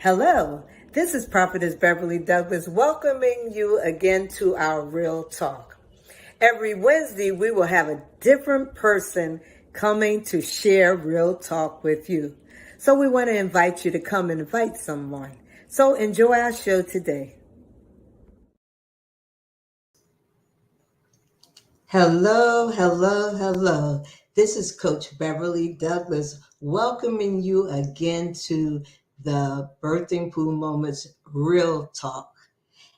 Hello, this is Prophetess Beverly Douglas welcoming you again to our Real Talk. Every Wednesday, we will have a different person coming to share Real Talk with you. So we want to invite you to come and invite someone. So enjoy our show today. Hello, hello, hello. This is Coach Beverly Douglas welcoming you again to the Birthing Pool Moments Real Talk.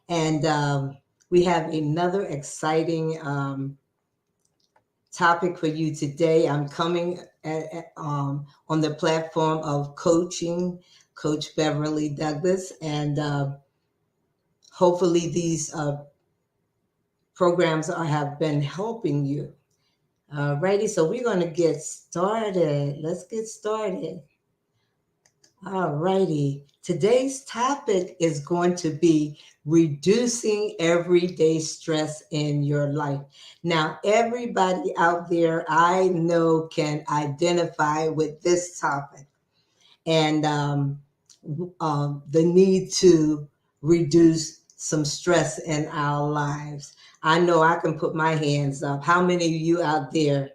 And we have another exciting topic for you today. I'm coming on the platform of coaching Coach Beverly Douglas. And hopefully these programs have been helping you. Alrighty, so we're going to get started. Let's get started. Alrighty, today's topic is going to be reducing everyday stress in your life. Now, everybody out there I know can identify with this topic and the need to reduce some stress in our lives. I know I can put my hands up. How many of you out there?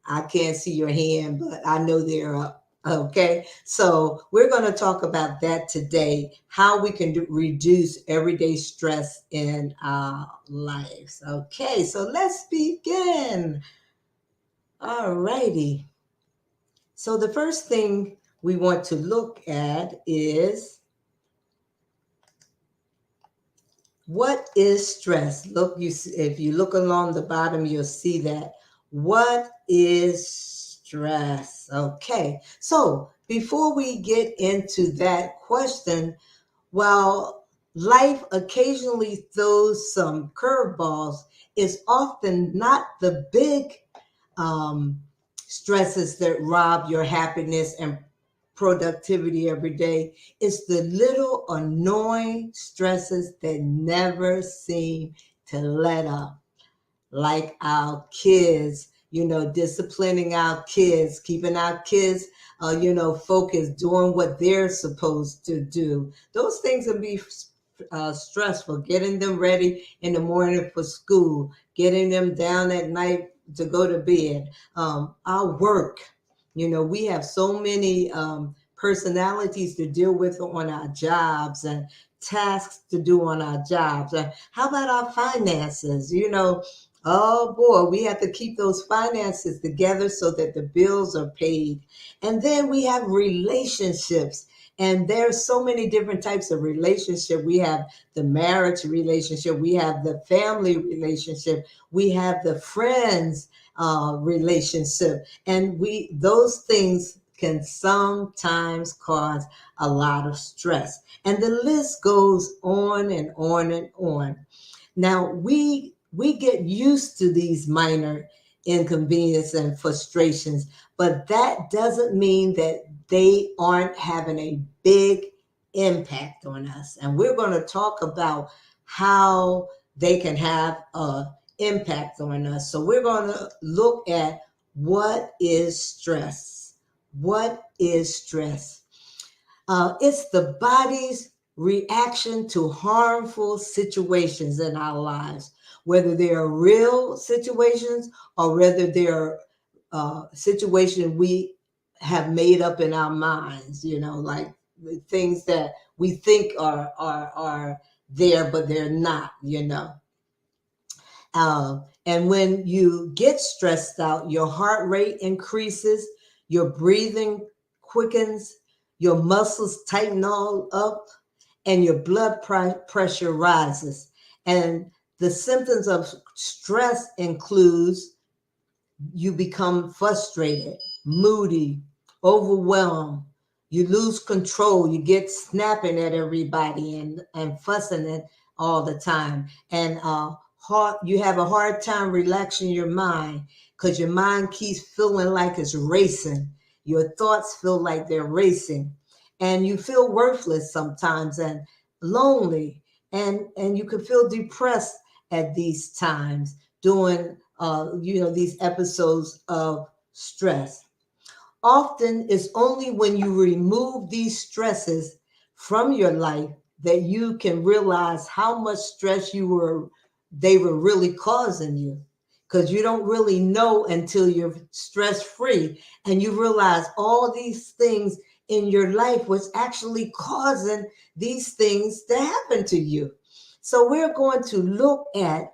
I can't see your hand, but I know they're up. Okay, so we're going to talk about that today, how we can reduce everyday stress in our lives. Okay, so let's begin. All righty. So the first thing we want to look at is, what is stress? Look, if you look along the bottom, you'll see that. What is stress? Okay, so before we get into that question, while life occasionally throws some curveballs, it's often not the big stresses that rob your happiness and productivity every day. It's the little annoying stresses that never seem to let up, like our kids, disciplining our kids, keeping our kids, focused, doing what they're supposed to do. Those things can be stressful, getting them ready in the morning for school, getting them down at night to go to bed. Our work, we have so many personalities to deal with on our jobs and tasks to do on our jobs. How about our finances? Oh boy, we have to keep those finances together so that the bills are paid. And then we have relationships. And there's so many different types of relationship. We have the marriage relationship, we have the family relationship, we have the friends relationship, and those things can sometimes cause a lot of stress. And the list goes on and on and on. Now we get used to these minor inconveniences and frustrations, but that doesn't mean that they aren't having a big impact on us. And we're going to talk about how they can have an impact on us. So we're going to look at, what is stress? What is stress? It's the body's reaction to harmful situations in our lives, whether they are real situations or whether they are situations we have made up in our minds, like the things that we think are there, but they're not, And when you get stressed out, your heart rate increases, your breathing quickens, your muscles tighten all up, and your blood pressure rises. And the symptoms of stress includes, you become frustrated, moody, overwhelmed, you lose control, you get snapping at everybody and fussing it all the time. And you have a hard time relaxing your mind because your mind keeps feeling like it's racing. Your thoughts feel like they're racing. And you feel worthless sometimes and lonely. And you can feel depressed at these times during these episodes of stress. Often it's only when you remove these stresses from your life that you can realize how much stress they were really causing you. Because you don't really know until you're stress free and you realize all these things in your life was actually causing these things to happen to you. So we're going to look at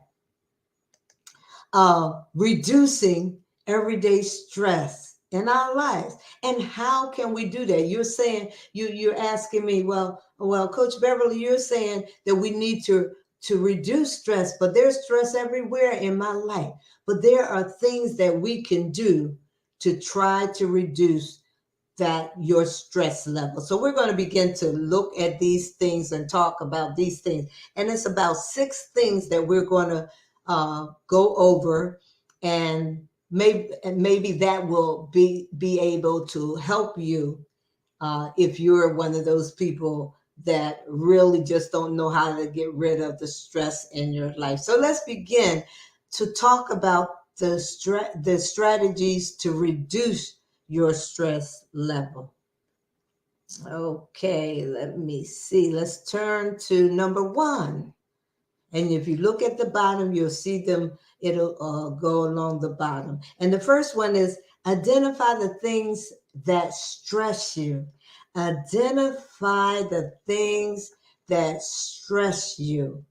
reducing everyday stress in our lives. And how can we do that? You're saying, you're asking me, well, Coach Beverly, you're saying that we need to reduce stress, but there's stress everywhere in my life. But there are things that we can do to try to reduce that your stress level. So we're going to begin to look at these things and talk about these things. And it's about 6 things that we're going to go over, and maybe that will be able to help you if you're one of those people that really just don't know how to get rid of the stress in your life. So let's begin to talk about the strategies to reduce your stress level. Okay, let me see. Let's turn to number 1. And if you look at the bottom, you'll see them, it'll go along the bottom. And the first one is identify the things that stress you. Identify the things that stress you.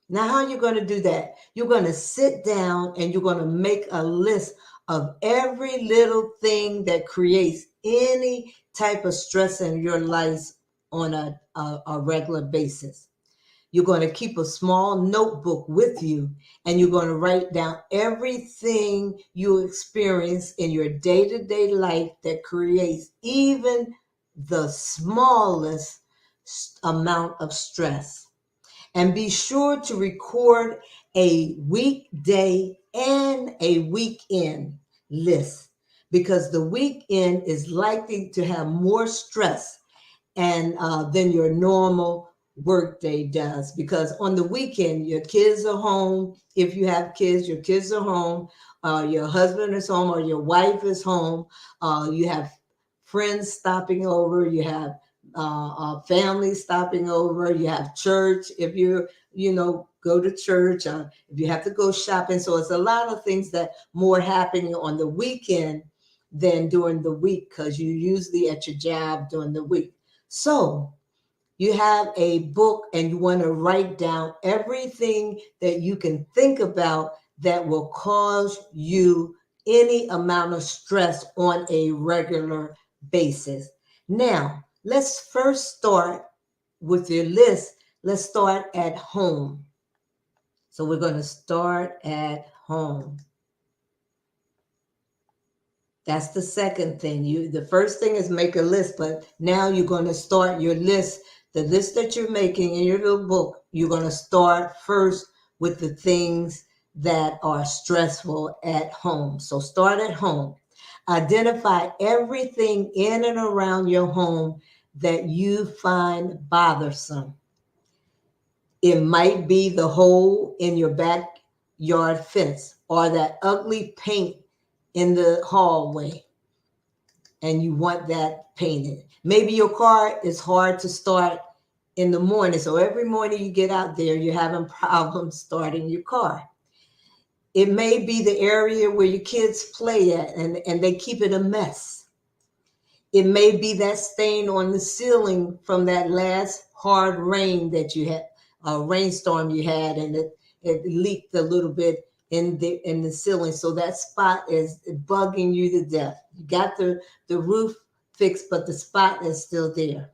Now, how are you going to do that? You're going to sit down and you're going to make a list of every little thing that creates any type of stress in your life on a regular basis. You're going to keep a small notebook with you, and you're going to write down everything you experience in your day-to-day life that creates even the smallest amount of stress. And be sure to record a weekday and a weekend list, because the weekend is likely to have more stress and than your normal workday does, because on the weekend your kids are home. If you have kids, your kids are home, your husband is home, or your wife is home. You have friends stopping over, you have family stopping over, you have church if go to church, if you have to go shopping. So it's a lot of things that more happening on the weekend than during the week, because you usually at your job during the week. So you have a book and you want to write down everything that you can think about that will cause you any amount of stress on a regular basis. Now, let's first start with your list. Let's start at home. So we're going to start at home. That's the second thing. The first thing is make a list, but now you're going to start your list. The list that you're making in your little book, you're going to start first with the things that are stressful at home. So start at home. Identify everything in and around your home that you find bothersome. It might be the hole in your backyard fence, or that ugly paint in the hallway, and you want that painted. Maybe your car is hard to start in the morning. So every morning you get out there, you're having problems starting your car. It may be the area where your kids play at, and they keep it a mess. It may be that stain on the ceiling from that last hard rain that you had, a rainstorm you had, and it leaked a little bit in the ceiling. So that spot is bugging you to death. You got the roof fixed, but the spot is still there.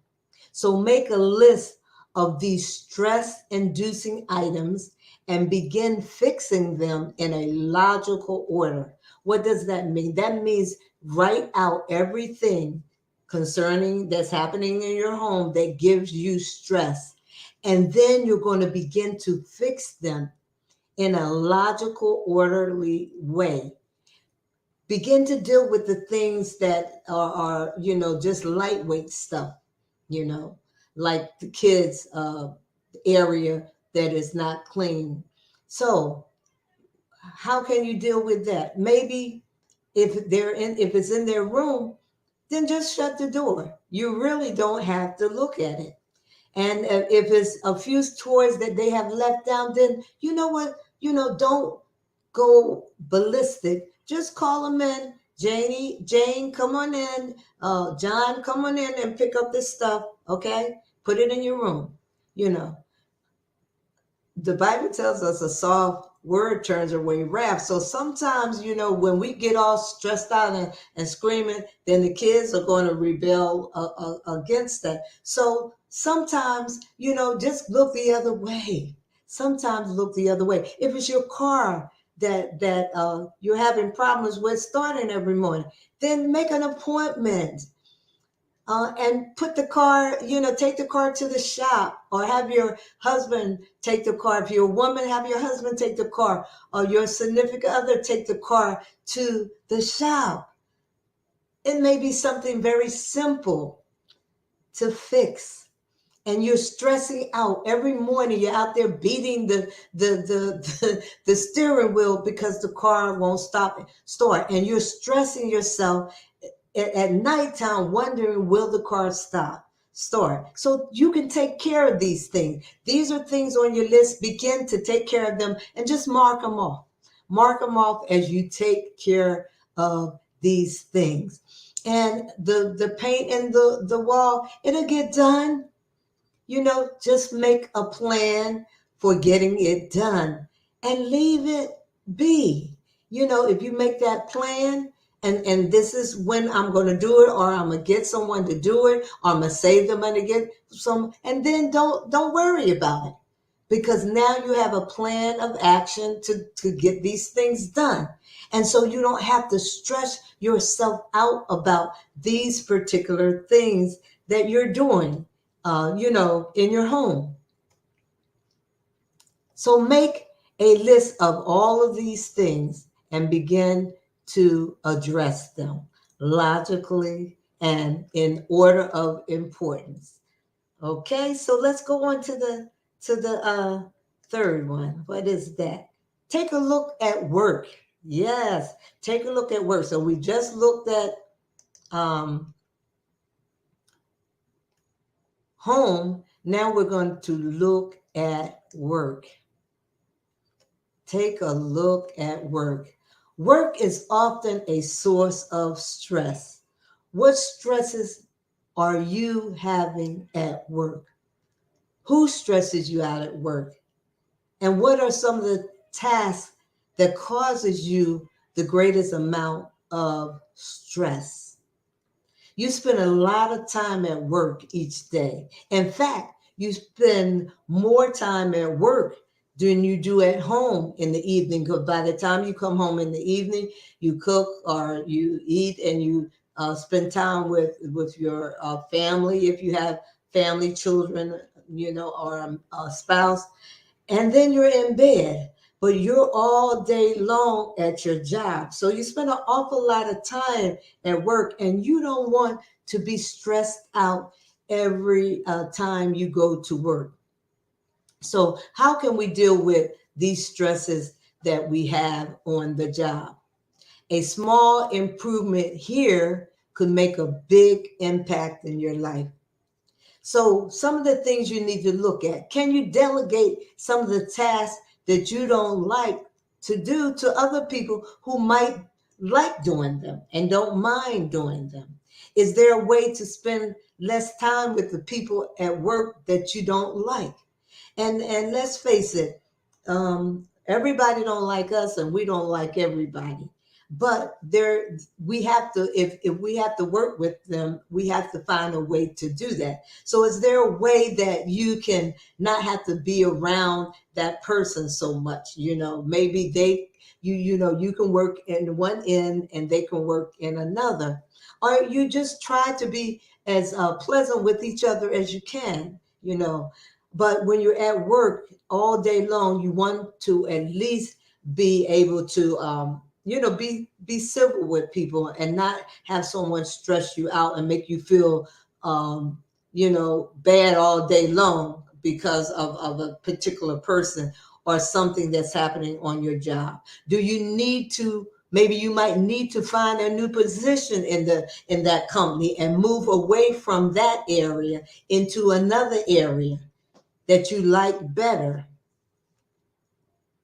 So make a list of these stress-inducing items and begin fixing them in a logical order. What does that mean? That means write out everything concerning that's happening in your home that gives you stress. And then you're going to begin to fix them in a logical, orderly way. Begin to deal with the things that are just lightweight stuff, like the kids' area that is not clean. So how can you deal with that? Maybe if it's in their room, then just shut the door. You really don't have to look at it. And if it's a few toys that they have left down, then you know what? Don't go ballistic. Just call them in. Jane, come on in. John, come on in and pick up this stuff. Okay, put it in your room. You know, the Bible tells us a soft word turns away wrath. So sometimes, when we get all stressed out and screaming, then the kids are going to rebel against that. So sometimes, just look the other way. Sometimes look the other way. If it's your car that you're having problems with starting every morning, then make an appointment and put the car, take the car to the shop, or have your husband take the car. If you're a woman, have your husband take the car, or your significant other take the car to the shop. It may be something very simple to fix. And you're stressing out every morning. You're out there beating the steering wheel because the car won't start, and you're stressing yourself at nighttime wondering, will the car start? So you can take care of these things. These are things on your list. Begin to take care of them and just mark them off. Mark them off as you take care of these things. And the paint in the wall, it'll get done. Just make a plan for getting it done and leave it be. If you make that plan, and this is when I'm going to do it, or I'm going to get someone to do it, or I'm going to save the money to get some, and then don't worry about it, because now you have a plan of action to get these things done. And so you don't have to stress yourself out about these particular things that you're doing, in your home. So make a list of all of these things and begin to address them logically and in order of importance. Okay, so let's go on to the third one. What is that? Take a look at work. Yes, take a look at work. So we just looked at home. Now we're going to look at work. Take a look at work. Work is often a source of stress. What stresses are you having at work? Who stresses you out at work? And what are some of the tasks that causes you the greatest amount of stress? You spend a lot of time at work each day. In fact, you spend more time at work than you do at home in the evening, because by the time you come home in the evening, you cook or you eat, and you spend time with your family, if you have family, children, or a spouse, and then you're in bed. But you're all day long at your job. So you spend an awful lot of time at work, and you don't want to be stressed out every time you go to work. So how can we deal with these stresses that we have on the job? A small improvement here could make a big impact in your life. So some of the things you need to look at: can you delegate some of the tasks that you don't like to do to other people who might like doing them and don't mind doing them? Is there a way to spend less time with the people at work that you don't like? And let's face it, everybody don't like us, and we don't like everybody. But we have to, if we have to work with them, we have to find a way to do that. So is there a way that you can not have to be around that person so much? Maybe you can work in one end and they can work in another, or you just try to be as pleasant with each other as you can. But when you're at work all day long, you want to at least be able to, be civil with people and not have someone stress you out and make you feel, bad all day long because of a particular person or something that's happening on your job. Do you need to Maybe you might need to find a new position in that company and move away from that area into another area that you like better.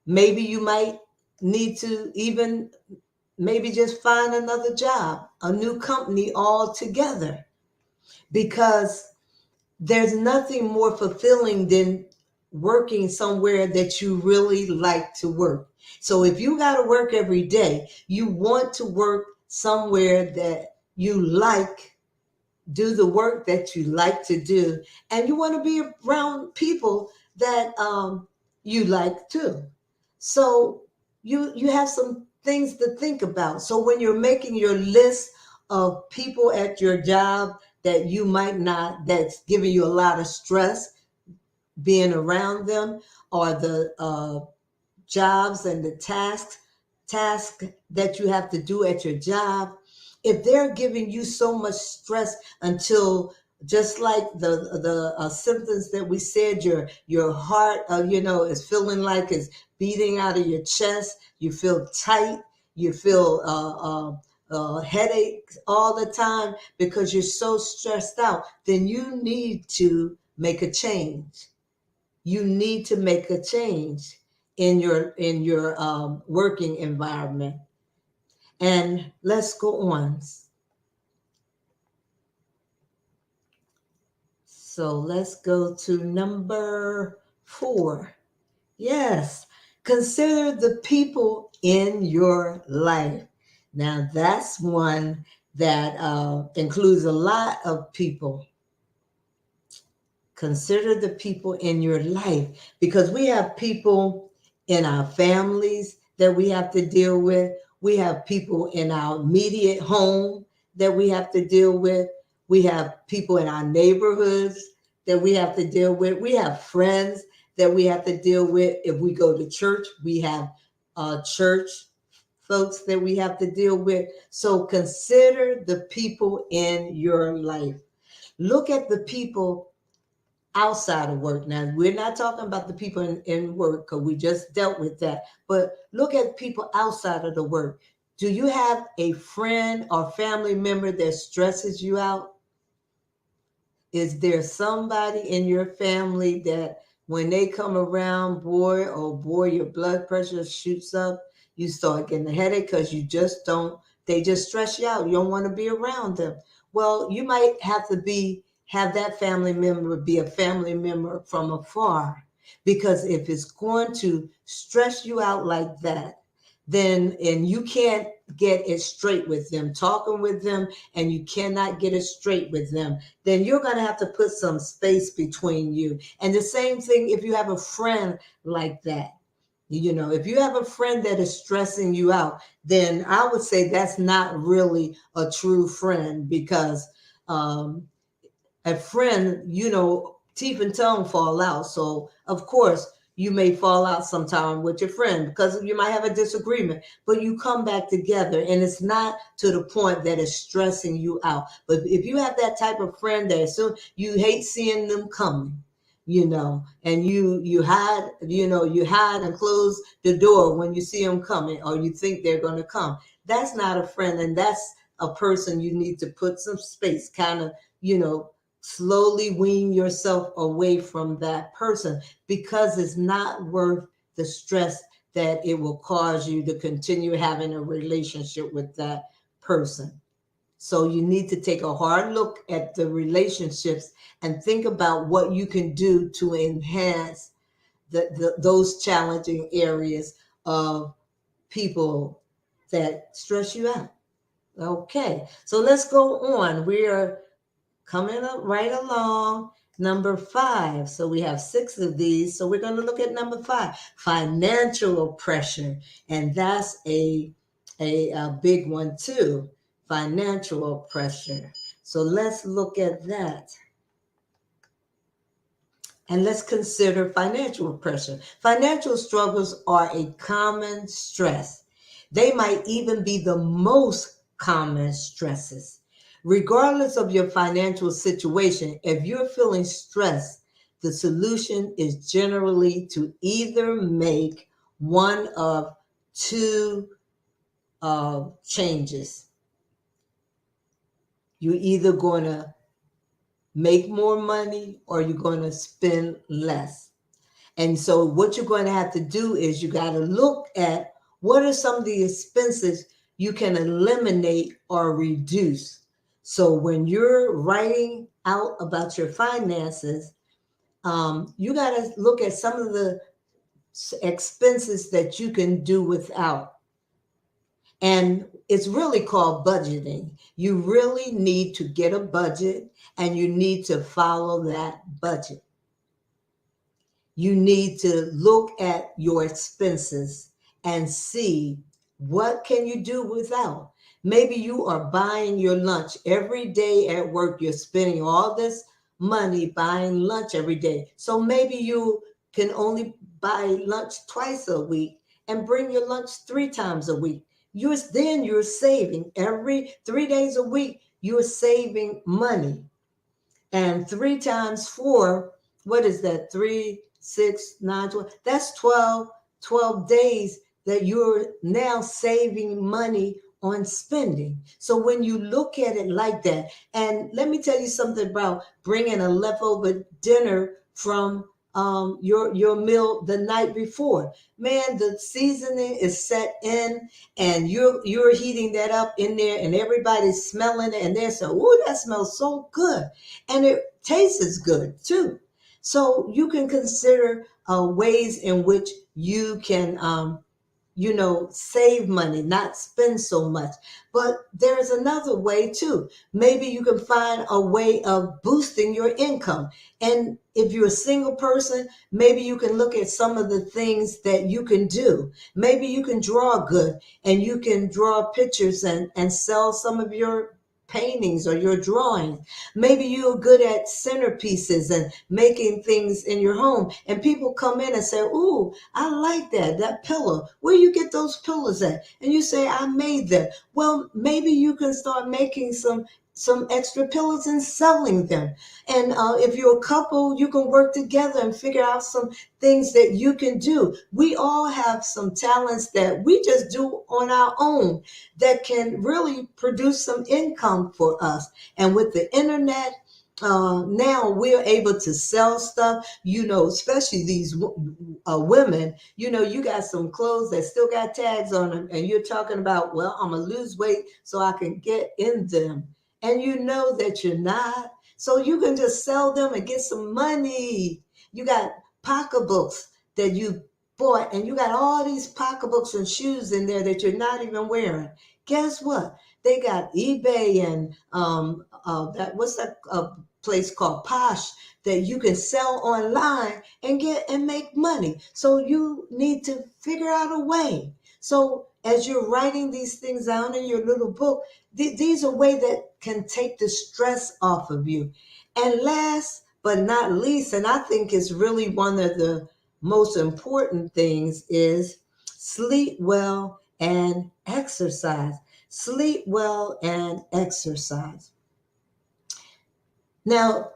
Maybe you might need to even maybe just find another job, a new company altogether, because there's nothing more fulfilling than working somewhere that you really like to work. So if you got to work every day, you want to work somewhere that you like, do the work that you like to do, and you want to be around people that you like too. So you have some things to think about. So when you're making your list of people at your job that you might not, that's giving you a lot of stress being around them, or the jobs and the task that you have to do at your job, if they're giving you so much stress until, just like the symptoms that we said, your heart is feeling like it's beating out of your chest, you feel tight, you feel headaches all the time because you're so stressed out, then you need to make a change. You need to make a change in your working environment. And let's go on. So let's go to number 4. Yes, consider the people in your life. Now that's one that includes a lot of people. Consider the people in your life, because we have people in our families that we have to deal with. We have people in our immediate home that we have to deal with. We have people in our neighborhoods that we have to deal with. We have friends that we have to deal with. If we go to church, we have church folks that we have to deal with. So consider the people in your life. Look at the people outside of work. Now, we're not talking about the people in work, because we just dealt with that. But look at people outside of the work. Do you have a friend or family member that stresses you out? Is there somebody in your family that when they come around, boy, oh boy, your blood pressure shoots up, you start getting a headache because you just don't, they just stress you out. You don't want to be around them. Well, you might have to have that family member be a family member from afar, because if it's going to stress you out like that, then, and you can't get it straight with them, talking with them, and you cannot get it straight with them, then you're going to have to put some space between you. And the same thing if you have a friend like that. If you have a friend that is stressing you out, then I would say that's not really a true friend, because a friend, teeth and tongue fall out. So, of course, you may fall out sometime with your friend because you might have a disagreement, but you come back together, and it's not to the point that it's stressing you out. But if you have that type of friend that soon you hate seeing them coming, and you hide, you hide and close the door when you see them coming, or you think they're going to come, that's not a friend. And that's a person you need to put some space, kind of, slowly wean yourself away from that person, because it's not worth the stress that it will cause you to continue having a relationship with that person. So you need to take a hard look at the relationships and think about what you can do to enhance those challenging areas of people that stress you out. Okay, so let's go on. We are coming up right along. Number 5. So we have 6 of these. So we're going to look at number 5, financial pressure. And that's a big one too, financial pressure. So let's look at that. And let's consider financial pressure. Financial struggles are a common stress. They might even be the most common stresses. Regardless of your financial situation, if you're feeling stressed, the solution is generally to either make one of two changes. You're either going to make more money or you're going to spend less. And so what you're going to have to do is you got to look at what are some of the expenses you can eliminate or reduce. So when you're writing out about your finances, you got to look at some of the expenses that you can do without. And it's really called budgeting. You really need to get a budget and you need to follow that budget. You need to look at your expenses and see what can you do without. Maybe you are buying your lunch every day at work. You're spending all this money buying lunch every day. So maybe you can only buy lunch twice a week and bring your lunch 3 times a week. You're saving every 3 days a week. You're saving money. And 3 times 4, what is that? 3, 6, 9, 12. That's 12 days that you're now saving money on spending. So when you look at it like that, and let me tell you something about bringing a leftover dinner from your meal the night before. Man, the seasoning is set in, and you're heating that up in there, and everybody's smelling it, and they're saying, "Oh, that smells so good," and it tastes good too. So you can consider ways in which you can save money, not spend so much. But there's another way too. Maybe you can find a way of boosting your income. And if you're a single person, maybe you can look at some of the things that you can do. Maybe you can draw good and you can draw pictures and sell some of your paintings or your drawings. Maybe you're good at centerpieces and making things in your home, and people come in and say, "Ooh, I like that pillow. Where you get those pillows at?" And you say, "I made that." Well, maybe you can start making some extra pillows and selling them. And if you're a couple, you can work together and figure out some things that you can do. We all have some talents that we just do on our own that can really produce some income for us. And with the internet, now we're able to sell stuff, especially these women. You got some clothes that still got tags on them, and you're talking about, well, I'm going to lose weight so I can get in them. And you know that you're not. So you can just sell them and get some money. You got pocketbooks that you bought, and you got all these pocketbooks and shoes in there that you're not even wearing. Guess what? They got eBay and what's that place called Posh that you can sell online and get and make money. So you need to figure out a way. So as you're writing these things down in your little book, these are ways that can take the stress off of you. And last but not least, and I think is really one of the most important things, is sleep well and exercise. Sleep well and exercise. Now,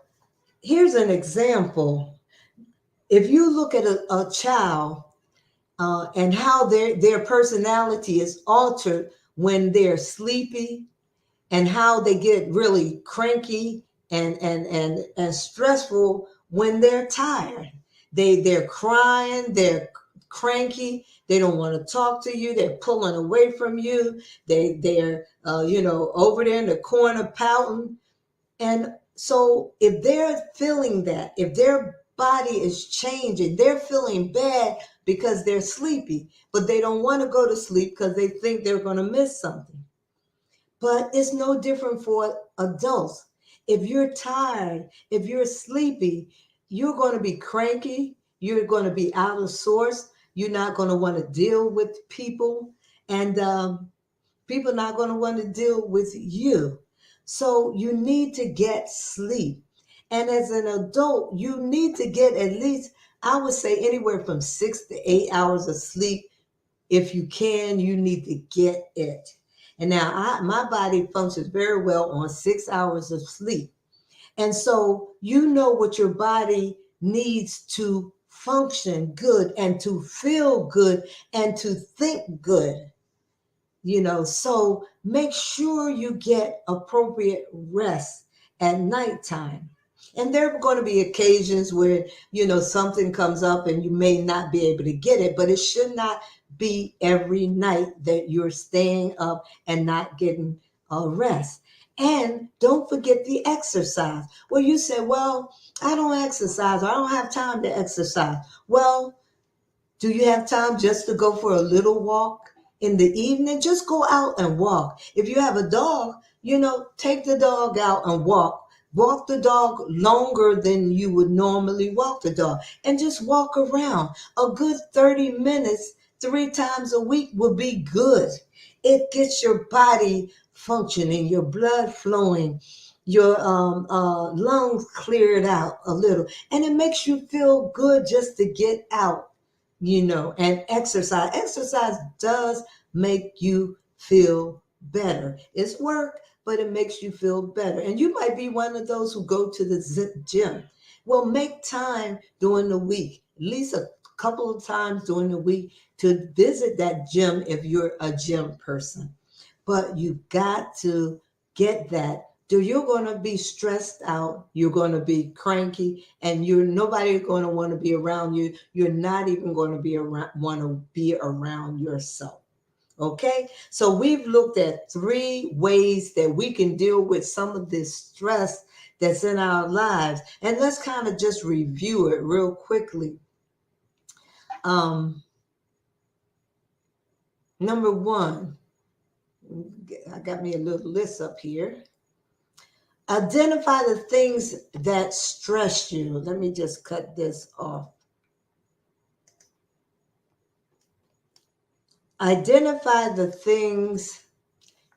here's an example. If you look at a child and how their personality is altered when they're sleepy, and how they get really cranky and stressful when they're tired. They're crying, they're cranky, they don't want to talk to you, they're pulling away from you, they're over there in the corner pouting. And so if they're feeling that, if their body is changing, they're feeling bad because they're sleepy, but they don't want to go to sleep because they think they're going to miss something. But it's no different for adults. If you're tired, if you're sleepy, you're going to be cranky. You're going to be out of sorts. You're not going to want to deal with people. And people are not going to want to deal with you. So you need to get sleep. And as an adult, you need to get at least, I would say, anywhere from 6 to 8 hours of sleep. If you can, you need to get it. And now my body functions very well on 6 hours of sleep. And so you know what your body needs to function good and to feel good and to think good. So make sure you get appropriate rest at nighttime. And there are going to be occasions where, something comes up and you may not be able to get it, but it should not be every night that you're staying up and not getting rest. And don't forget the exercise. Well, you said, well, I don't exercise, or I don't have time to exercise. Well, do you have time just to go for a little walk in the evening? Just go out and walk. If you have a dog, take the dog out and walk. Walk the dog longer than you would normally walk the dog, and just walk around. A good 30 minutes 3 times a week will be good. It gets your body functioning, your blood flowing, your lungs cleared out a little, and it makes you feel good just to get out, and exercise. Exercise does make you feel better. It's work, but it makes you feel better. And you might be one of those who go to the gym. Well, make time during the week, at least a couple of times during the week, to visit that gym if you're a gym person. But you got to get that. You're going to be stressed out, you're going to be cranky, and you're nobody going to want to be around you. You're not even going to be around want to be around yourself. Okay, so we've looked at 3 ways that we can deal with some of this stress that's in our lives, and let's kind of just review it real quickly. Number 1, I got me a little list up here. Identify the things that stress you. Let me just cut this off. Identify the things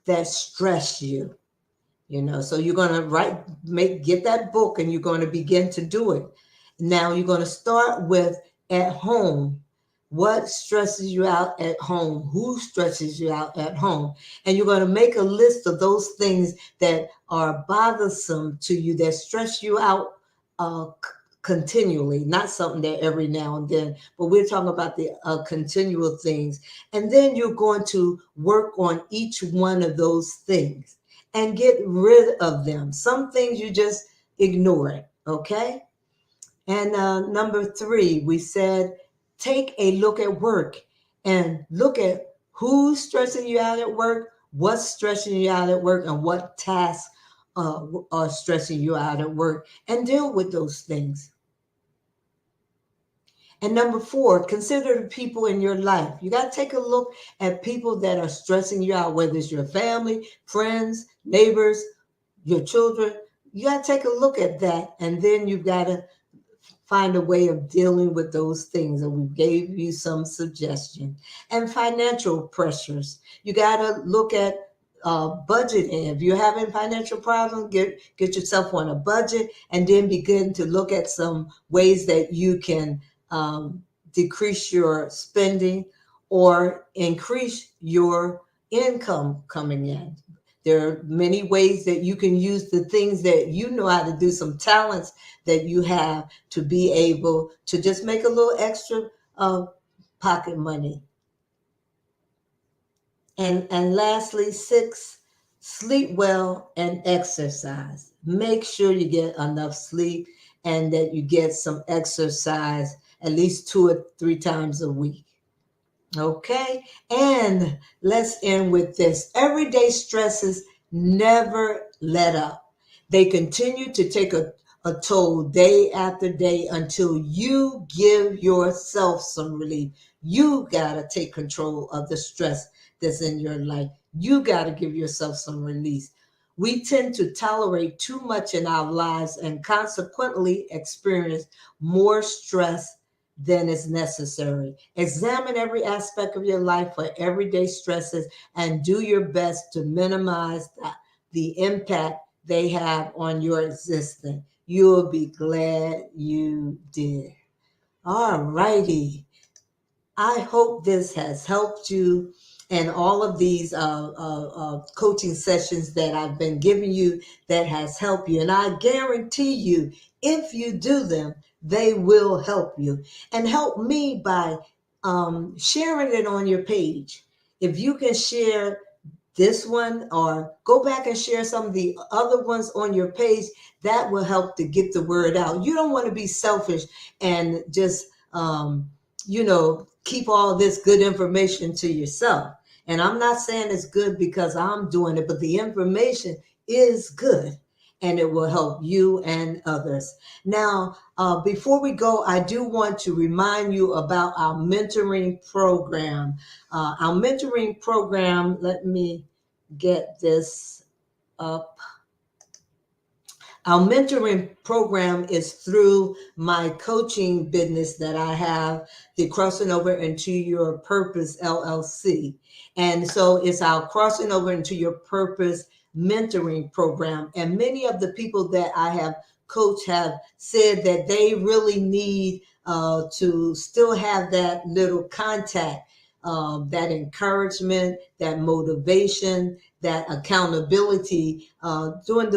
that stress you. So you're going to get that book, and you're going to begin to do it. Now you're going to start with at home. What stresses you out at home? Who stresses you out at home? And you're going to make a list of those things that are bothersome to you, that stress you out continually, not something that every now and then, but we're talking about the continual things. And then you're going to work on each one of those things and get rid of them. Some things you just ignore it, okay? And number 3, we said, take a look at work and look at who's stressing you out at work, what's stressing you out at work, and what tasks are stressing you out at work, and deal with those things. And number 4, consider the people in your life. You got to take a look at people that are stressing you out, whether it's your family, friends, neighbors, your children. You got to take a look at that, and then you've got to find a way of dealing with those things. And we gave you some suggestions. And financial pressures. You got to look at budgeting. If you're having financial problems, get yourself on a budget, and then begin to look at some ways that you can decrease your spending or increase your income coming in. There are many ways that you can use the things that you know how to do, some talents that you have, to be able to just make a little extra pocket money. And lastly, 6, sleep well and exercise. Make sure you get enough sleep and that you get some exercise at least 2 or 3 times a week. Okay, and let's end with this. Everyday stresses never let up. They continue to take a toll day after day until you give yourself some relief. You got to take control of the stress that's in your life. You got to give yourself some release. We tend to tolerate too much in our lives and consequently experience more stress than is necessary. Examine every aspect of your life for everyday stresses and do your best to minimize the impact they have on your existence. You'll be glad you did. All righty. I hope this has helped you, and all of these coaching sessions that I've been giving you, that has helped you. And I guarantee you, if you do them, they will help you, and help me by sharing it on your page. if you can share this one or go back and share some of the other ones on your page, that will help to get the word out. You don't want to be selfish and just keep all this good information to yourself. And I'm not saying it's good because I'm doing it, but the information is good and it will help you and others. Now, before we go, I do want to remind you about our mentoring program. Our mentoring program, let me get this up. Our mentoring program is through my coaching business that I have, the Crossing Over into Your Purpose LLC. And so it's our Crossing Over into Your Purpose mentoring program. And many of the people that I have coached have said that they really need to still have that little contact, that encouragement, that motivation, that accountability during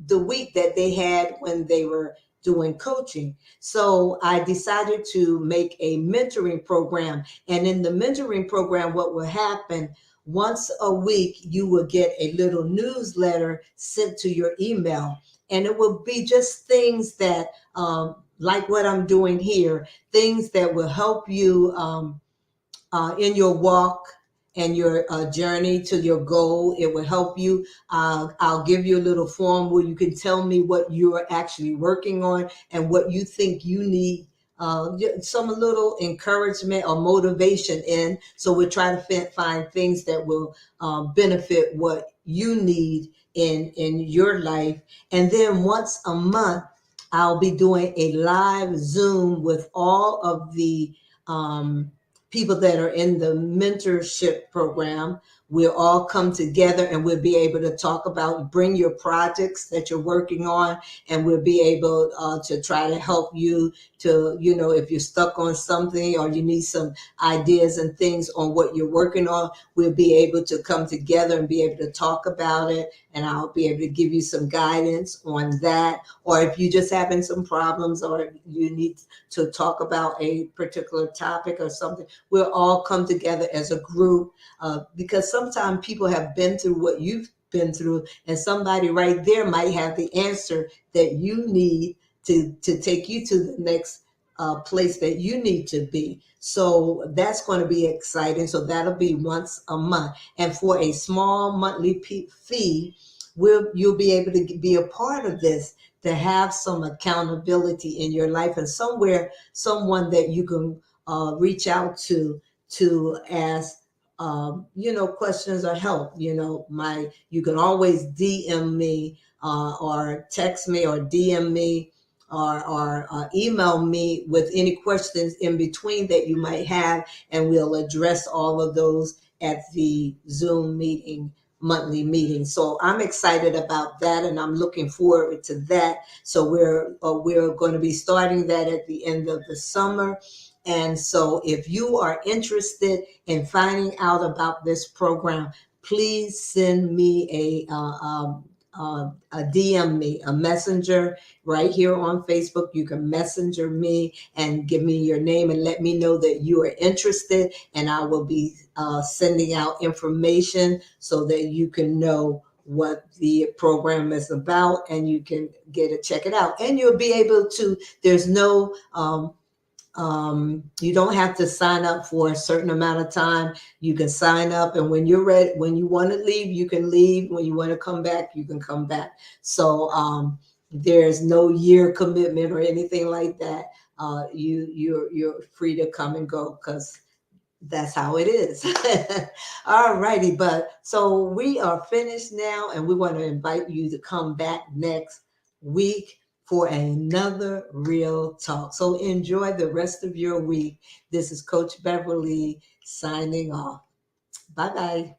the week that they had when they were doing coaching. So I decided to make a mentoring program. And in the mentoring program, what will happen, once a week, you will get a little newsletter sent to your email. And it will be just things that, like what I'm doing here, things that will help you in your walk and your journey to your goal. It will help you. I'll give you a little form where you can tell me what you're actually working on and what you think you need some little encouragement or motivation in. So we're trying to find things that will benefit what you need in your life. And then once a month, I'll be doing a live Zoom with all of the people that are in the mentorship program. We'll all come together and we'll be able to talk about, bring your projects that you're working on, and we'll be able to try to help you to, if you're stuck on something or you need some ideas and things on what you're working on, we'll be able to come together and be able to talk about it. And I'll be able to give you some guidance on that. Or if you're just having some problems or you need to talk about a particular topic or something, we'll all come together as a group because sometimes people have been through what you've been through, and somebody right there might have the answer that you need to take you to the next place that you need to be. So that's going to be exciting. So that'll be once a month. And for a small monthly fee, you'll be able to be a part of this, to have some accountability in your life and someone that you can reach out to ask questions or help. You can always DM me or text me or DM me or email me with any questions in between that you might have, and we'll address all of those at the Zoom monthly meeting. So I'm excited about that, and I'm looking forward to that. So we're going to be starting that at the end of the summer. And so if you are interested in finding out about this program, please send me a DM me, a messenger right here on Facebook. You can messenger me and give me your name and let me know that you are interested, and I will be sending out information so that you can know what the program is about and you can check it out. And you'll be able to, there's no you don't have to sign up for a certain amount of time. You can sign up, and when you're ready, when you want to leave, you can leave. When you want to come back, you can come back. So there's no year commitment or anything like that. You're free to come and go because that's how it is. All righty, but so we are finished now, and we want to invite you to come back next week for another Real Talk. So enjoy the rest of your week. This is Coach Beverly signing off. Bye-bye.